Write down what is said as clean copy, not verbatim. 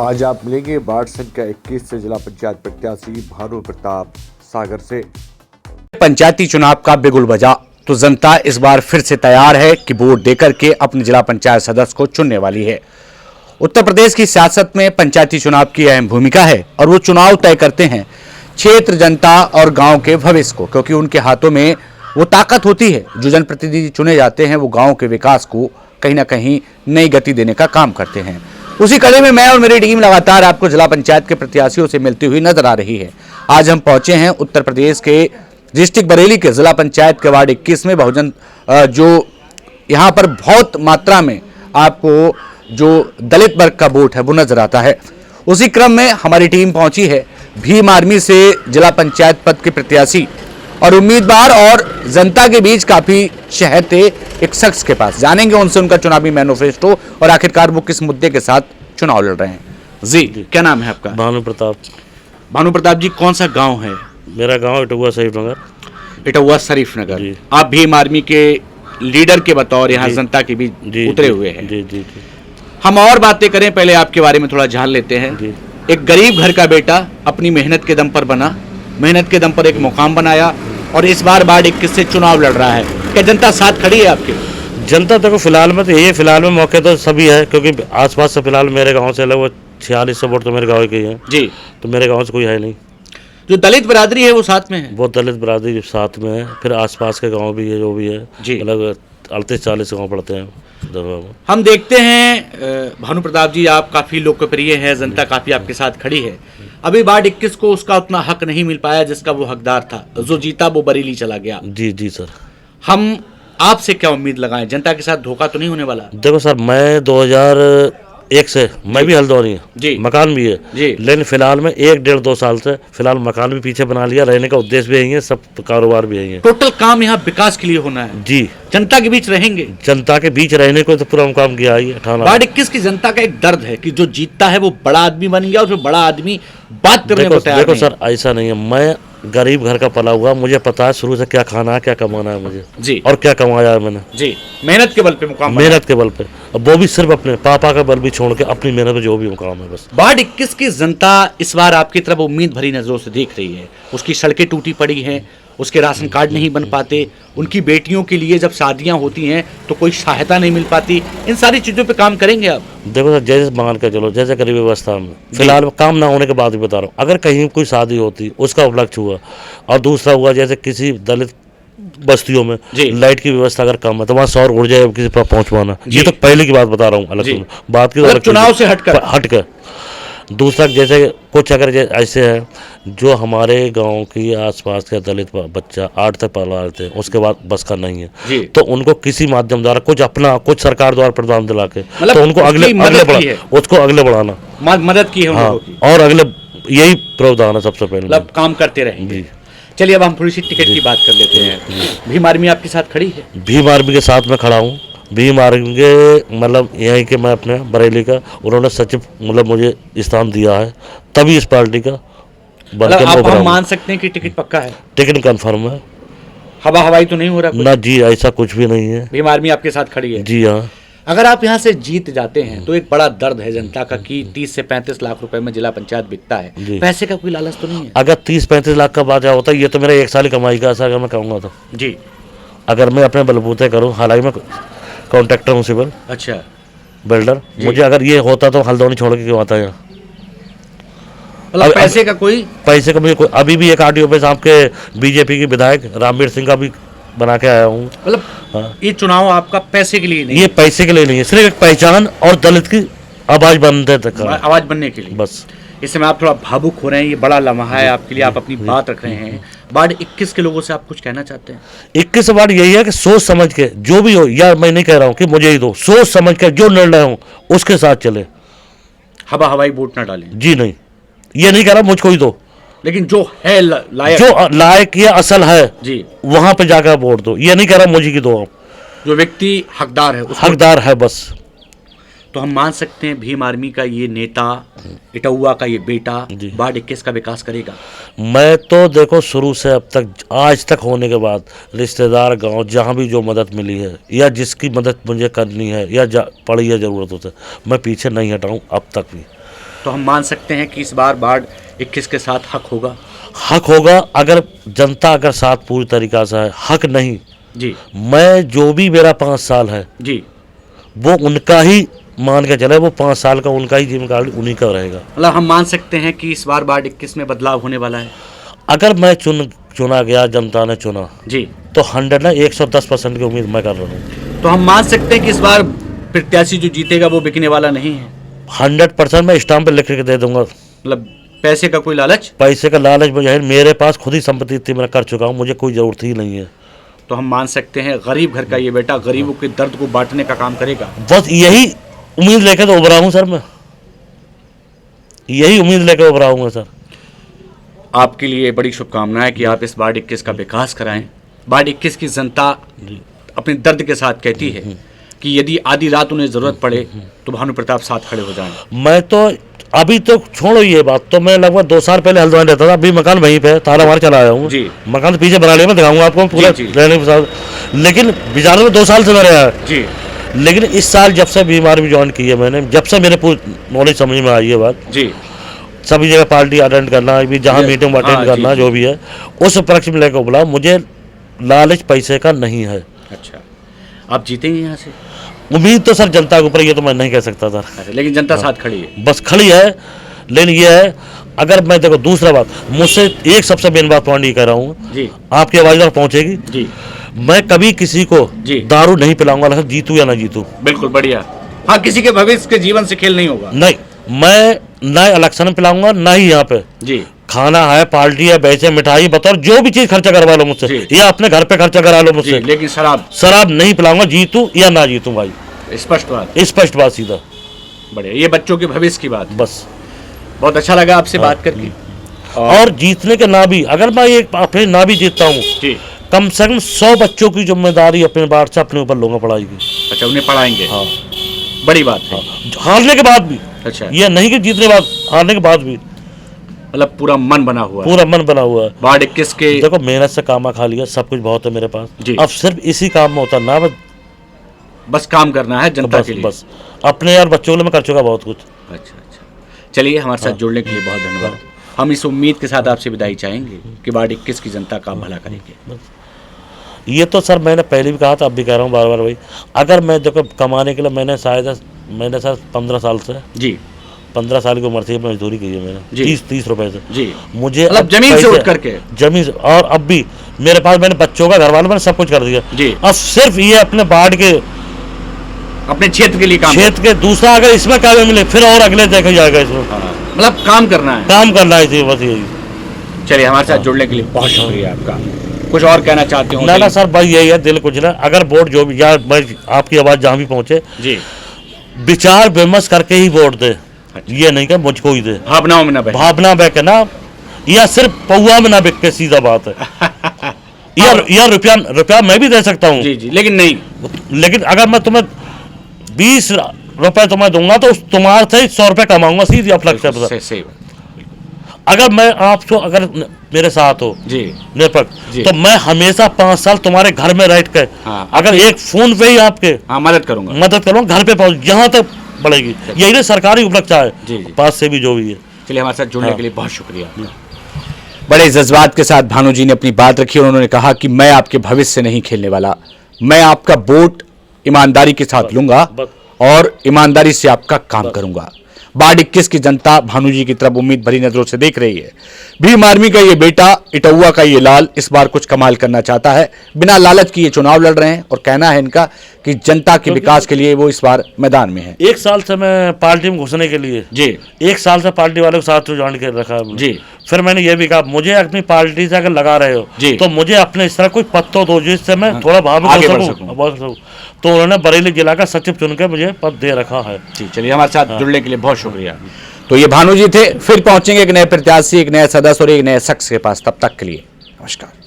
आज आप मिलेंगे वार्ड संख्या 21 से जिला पंचायत प्रत्याशी भानु प्रताप सागर से। पंचायती चुनाव का बिगुल बजा तो जनता इस बार फिर से तैयार है कि वोट देकर के अपने जिला पंचायत सदस्य को चुनने वाली है। उत्तर प्रदेश की सियासत में पंचायती चुनाव की अहम भूमिका है और वो चुनाव तय करते हैं क्षेत्र, जनता और गांव के भविष्य को, क्योंकि उनके हाथों में वो ताकत होती है। जो जनप्रतिनिधि चुने जाते हैं वो गांव के विकास को कहीं ना कहीं नई गति देने का काम करते हैं। उसी कड़ी में मैं और मेरी टीम लगातार आपको जिला पंचायत के प्रत्याशियों से मिलती हुई नजर आ रही है। आज हम पहुंचे हैं उत्तर प्रदेश के डिस्ट्रिक्ट बरेली के जिला पंचायत के वार्ड 21 में। बहुजन जो यहाँ पर बहुत मात्रा में आपको जो दलित वर्ग का वोट है वो नजर आता है। उसी क्रम में हमारी टीम पहुंची है भीम आर्मी से जिला पंचायत पद के प्रत्याशी और उम्मीदवार और जनता के बीच काफी शहर थे एक शख्स के पास। जानेंगे उनसे उनका चुनावी मैनिफेस्टो और आखिरकार वो किस मुद्दे के साथ चुनाव लड़ रहे हैं। जी, क्या नाम है आपका? भानु प्रताप। भानु प्रताप जी, कौन सा गांव है? मेरा गांव इटौवा शरीफ नगर। इटौवा शरीफ नगर। आप भीम आर्मी के लीडर के बतौर यहाँ जनता के बीच उतरे हुए हैं। जी जी जी। हम और बातें करें, पहले आपके बारे में थोड़ा जान लेते हैं। एक गरीब घर का बेटा अपनी मेहनत के दम पर बना, मेहनत के दम पर एक मुकाम बनाया और इस बार वार्ड 21 से चुनाव लड़ रहा है। क्या जनता साथ खड़ी है आपके? जनता देखो फिलहाल में तो यही, फिलहाल में मौके तो सभी है, क्योंकि आसपास से फिलहाल मेरे गांव से लगभग 4600 वोट तो मेरे गांव के ही हैं। जी। तो मेरे गांव से कोई है नहीं। जो दलित बरादरी है वो साथ में है? वो दलित बरादरी साथ में है, फिर आसपास के गाँव भी है जो भी है, लगभग 38-40 गाँव पड़ते हैं। हम देखते हैं भानु प्रताप जी, आप काफी लोकप्रिय हैं, जनता काफी आपके साथ खड़ी है। अभी वार्ड 21 को उसका उतना हक नहीं मिल पाया जिसका वो हकदार था। जो जीता वो बरेली चला गया। जी जी सर। हम आपसे क्या उम्मीद लगाएं? जनता के साथ धोखा तो नहीं होने वाला? देखो सर, मैं 2001 से मैं भी हल्द्वानी है, मकान भी है जी। लेकिन फिलहाल में 1-1.5-2 साल से फिलहाल मकान भी पीछे बना लिया, रहने का उद्देश्य भी यही है, सब कारोबार भी यही है। टोटल काम यहाँ विकास के लिए होना है जी। जनता के बीच रहेंगे, जनता के बीच रहने को तो पूरा काम किया है। वार्ड 21 की जनता का एक दर्द है कि जो जीतता है वो बड़ा आदमी बन गया और फिर बड़ा आदमी बात करने को तैयार नहीं। देखो सर, ऐसा नहीं है, मैं गरीब घर का पला हुआ, मुझे पता है शुरू से क्या खाना है, क्या कमाना है मुझे जी, और क्या कमाया है मैंने जी। मेहनत के बल पे मुकाम, मेहनत के बल पे, वो भी सिर्फ अपने पापा का बल भी छोड़ के अपनी मेहनत पे जो भी मुकाम है बस। वार्ड 21 की जनता इस बार आपकी तरफ उम्मीद भरी नजरों से देख रही है। उसकी सड़कें टूटी पड़ी हैं, उसके राशन कार्ड नहीं बन पाते, उनकी बेटियों के लिए जब शादियां होती हैं तो कोई सहायता नहीं मिल पाती। इन सारी चीजों पे काम करेंगे आप? देखो सर, जैसे मान कर चलो, जैसे गरीब व्यवस्था में फिलहाल काम ना होने के बाद भी बता रहा हूँ, अगर कहीं कोई शादी होती उसका उपलक्ष्य हुआ और दूसरा हुआ जैसे किसी दलित बस्तियों में लाइट की व्यवस्था अगर कम है तो वहाँ सौर ऊर्जा किसी पर पहुँचवाना, ये तो पहले की बात बता रहा हूँ, अलग बात की चुनाव से हटकर। दूसरा जैसे कुछ अगर ऐसे है जो हमारे गांव की आसपास के दलित बच्चा 8 तक पढ़ा रहे थे, उसके बाद बस का नहीं है, तो उनको किसी माध्यम द्वारा कुछ अपना कुछ सरकार द्वारा प्रदान दिला के तो उनको अगले बढ़ाना, मदद की है उनको। और अगले यही प्रावधान है सबसे पहले, मतलब काम करते रहेंगे। चलिए अब हम थोड़ी सी टिकट की बात कर लेते हैं। भीम आर्मी आपके साथ खड़ी है? भीम आर्मी के साथ में खड़ा हूँ। भीम आर्मी के मतलब यही के मैं अपने बरेली का, उन्होंने सचिव मतलब मुझे स्थान दिया है, तभी इस पार्टी का आप हम मान सकते हैं कि टिकट पक्का है? टिकट कंफर्म है। हवा हवाई तो नहीं हो रहा? ना जी, ऐसा कुछ भी नहीं है। भीम आर्मी आपके साथ खड़ी है? जी हाँ। अगर आप यहाँ से जीत जाते हैं तो एक बड़ा दर्द है जनता का कि 30 से 35 लाख रुपए में जिला पंचायत बिकता है। पैसे का कोई लालच तो नहीं है? अगर 30-35 लाख का बात होता है, ये तो मेरा 1 साल की कमाई का ऐसा अगर मैं कहूँगा तो जी। अगर मैं अपने बलबूते करूँ, हालांकि मैं कॉन्ट्रैक्टर हूँ, सिविल अच्छा बिल्डर, मुझे अगर ये होता तो हल्द्वानी छोड़ के क्यों आता यहाँ? मतलब पैसे का मुझे कोई, अभी भी एक आरटीओ पे आपके बीजेपी के विधायक रामवीर सिंह का भी बना के आया हूँ। मतलब ये चुनाव आपका पैसे के लिए नहीं? ये पैसे के लिए नहीं है, सिर्फ एक पहचान और दलित की आवाज बनने के लिए बस। इस समय आप थोड़ा भावुक हो रहे हैं, ये बड़ा लम्हा है आपके लिए, आप अपनी बात रख रहे हैं। वार्ड 21 के लोगों से आप कुछ कहना चाहते हैं? 21 वार्ड यही है कि सोच समझ के जो भी हो, या मैं नहीं कह रहा हूँ कि मुझे ही दो, सोच समझ के जो निर्णय हो उसके साथ चले, हवा हवाई वोट ना डालें। जी नहीं, ये नहीं कह रहा मुझको ही दो, लेकिन जो है लायक, जो लायक या असल है जी, वहां पे जाकर वोट दो। ये नहीं कह रहा मुझे की दो, आप जो व्यक्ति हकदार है हकदार है बस। तो हम मान सकते हैं भीम आर्मी का ये नेता, इटौवा का ये बेटा वार्ड 21 का विकास करेगा? मैं तो देखो शुरू से अब तक, आज तक होने के बाद, रिश्तेदार गांव जहां भी जो मदद मिली है या जिसकी मदद मुझे करनी है या पड़ी है ज़रूरत होता है, मैं पीछे नहीं हटाऊं अब तक भी। तो हम मान सकते हैं कि इस बार वार्ड 21 के साथ हक होगा। हक होगा अगर जनता अगर साथ पूरी तरीक़ा से है। हक नहीं जी, मैं जो भी मेरा 5 साल है जी, वो उनका ही मान के चले, वो 5 साल का उनका ही जिम्मेदारी उन्हीं का रहेगा। मतलब हम मान सकते हैं कि इस बार वार्ड 21 में बदलाव होने वाला है। अगर मैं चुना गया, जनता ने चुना, जी, तो 110% की उम्मीद मैं कर रहा हूँ। तो हम मान सकते हैं कि इस बार प्रत्याशी जो जीतेगा वो बिकने वाला नहीं है। 100% मैं स्टाम्प पे लिख के दे दूंगा। मतलब पैसे का कोई लालच? पैसे का लालच मुझे है, मेरे पास खुद ही संपत्ति इतनी मैं कर चुका हूँ, मुझे कोई ज़रूरत ही नहीं है। तो हम मान सकते हैं गरीब घर का ये बेटा गरीबों के दर्द को बांटने का काम करेगा। बस यही उम्मीद लेकर तो उभरा हूँ सर, मैं यही उम्मीद लेकर उभरा हूँ सर। आपके लिए बड़ी शुभकामनाएं कि आप इस वार्ड 21 का विकास कराएं। वार्ड 21 की जनता अपने दर्द के साथ कहती है कि यदि आधी रात उन्हें जरूरत पड़े तो भानु प्रताप साथ खड़े हो जाएं। मैं तो अभी तो छोड़ो ये बात, तो मैं लगभग 2 साल पहले हल्द्वानी रहता था, अभी मकान वहीं पे ताला मार चला आया हूँ। जी, मकान तो पीछे बना लिया, मैं दिखाऊंगा आपको पूरा जी, जी। रहने के साथ। लेकिन बिजार में 2 साल से मैं रहा। जी, लेकिन इस साल जब से बीमारी भी ज्वाइन की है मैंने, जब से मेरे पूरी नॉलेज समझ में आई है बात, जी, सभी जगह पार्टी अटेंड करना, भी जहाँ मीटिंग अटेंड करना, जो भी है उस पक्ष में लेकर बुला। मुझे लालच पैसे का नहीं है। अच्छा, आप जीतेंगे यहाँ से? उम्मीद तो सर जनता के ऊपर, ये तो मैं नहीं कह सकता सर। अच्छा, लेकिन जनता साथ खड़ी है। बस खड़ी है। लेकिन ये है, अगर मैं देखो दूसरा बात, मुझसे एक सबसे मेन बात पॉइंट ये कह रहा हूँ, जी, आपकी आवाज तक पहुंचेगी। जी, मैं कभी किसी को जी दारू नहीं पिलाऊंगा, ना जीतू या ना जीतू। बिल्कुल बढ़िया। हाँ, किसी के भविष्य के जीवन से खेल नहीं होगा। नहीं, मैं ना इलेक्शन में पिलाऊंगा, ना ही यहाँ पे। जी, खाना है, पार्टी है, पैसे, मिठाई, बतौर जो भी चीज खर्चा करवा लो मुझसे, या अपने घर पे खर्चा करा लो जी, मुझसे, लेकिन शराब नहीं पिलाऊंगा, जीतू या ना जीतू भाई। स्पष्ट बात, स्पष्ट बात, सीधा। बढ़िया। ये बच्चों के भविष्य की बात। बस बहुत अच्छा लगा आपसे बात करके। और जीतने के ना भी, अगर मैं एक अपने ना भी जीतता हूँ, जी, कम से कम 100 बच्चों की जिम्मेदारी अपने बार से अपने ऊपर लूंगा पढ़ाई की। अच्छा, उन्हें पढ़ाएंगे। हाँ, बड़ी बात है। हारने के बाद भी। अच्छा, ये नहीं कि जीतने के बाद, हारने के बाद भी मतलब पूरा मन बना हुआ है। पूरा मन बना हुआ है। वार्ड 21 के देखो, मेहनत से कामा खा लिया, सब कुछ बहुत है मेरे पास। जी। अब सिर्फ इसी काम में होता ना, बस काम करना है जनता के लिए। बस अपने यार बच्चों के लिए मैं कर चुका बहुत कुछ। अच्छा, अच्छा, चलिए, हमारे साथ जुड़ने के लिए बहुत धन्यवाद। हम इस उम्मीद के साथ आपसे विदाई चाहेंगे कि वार्ड 21 की जनता का भला करेंगे। ये तो सर मैंने पहले भी कहा था, अब भी कह रहा हूँ बार बार भाई, अगर मैं देखो कमाने के लिए मैंने शायद 15 साल से, जी, 15 साल की उम्र से मजदूरी की है मैंने, 30 रुपए से। जी, मुझे मतलब जमीन से उठ करके। जमीन से, और अब भी मेरे पास, मैंने बच्चों का, घर वालों, मैंने सब कुछ कर दिया जी। अब सिर्फ ये अपने वार्ड के, अपने क्षेत्र के लिए काम क्षेत्र के, दूसरा अगर इसमें कार्य मिले फिर और अगले देखा जाएगा इसमें। मतलब काम करना है। काम करना है, बस यही। चलिए, हमारे साथ जुड़ने के लिए बहुत शुक्रिया आपका। कुछ और कहना चाहते हो? ना सर, बस यही है, दिल कुछ ना। अगर वोट जो भी, या मैं आपकी आवाज़ जहाँ भी पहुँचे जी, विचार विमर्श करके ही वोट दे। ये नहीं कि मुझको ही दे, भावनाओं में ना बहे। भावना बह ना, या सिर्फ पौआ में ना बिक के, सीधा बात है। या रुपया मैं भी दे सकता हूँ। जी, जी, लेकिन नहीं। लेकिन अगर मैं तुम्हें 20 रुपए तुम्हें दूंगा तो तुम्हारे से 100 रुपए कमाऊंगा, सीधी अपलक्ष्य। सही। अगर मैं आपको, अगर मेरे साथ हो जी, निरपक्ष, तो मैं हमेशा 5 साल तुम्हारे घर में रह के, हाँ, अगर एक फोन पे ही आपके मदद करूंगा, घर पे पहुंच, जहां तक बढ़ेगी। यही ना सरकारी उपलक्ष्य है। जी, पास से भी जो भी है। चलिए, हमारे साथ जुड़ने के लिए बहुत शुक्रिया। बड़े जज्बात के साथ भानु जी ने अपनी बात रखी और उन्होंने कहा कि मैं आपके भविष्य से नहीं खेलने वाला, मैं आपका वोट ईमानदारी के साथ लूंगा और ईमानदारी से आपका काम करूंगा। वार्ड 21 की जनता भानु जी की तरफ उम्मीद भरी नजरों से देख रही है। भीम आर्मी का ये बेटा, इटौआ का ये लाल इस बार कुछ कमाल करना चाहता है। बिना लालच की ये चुनाव लड़ रहे हैं और कहना है इनका कि जनता के विकास के लिए वो इस बार मैदान में है। 1 साल से मैं पार्टी में घुसने के लिए, जी, 1 साल से पार्टी वालों के साथ ज्वाइन कर रखा है जी। फिर मैंने ये भी कहा, मुझे अपनी पार्टी से अगर लगा रहे हो जी, तो मुझे अपने इस तरह कोई पद तो दो जिससे मैं थोड़ा भाव आगे हो बढ़ सकूं। तो उन्होंने बरेली जिला का सचिव चुन के मुझे पद दे रखा है। जी, चलिए, हमारे साथ जुड़ने के लिए बहुत शुक्रिया। तो ये भानु जी थे। फिर पहुंचेंगे एक नए प्रत्याशी, एक नए सदस्य और एक नए शख्स के पास। तब तक के लिए नमस्कार।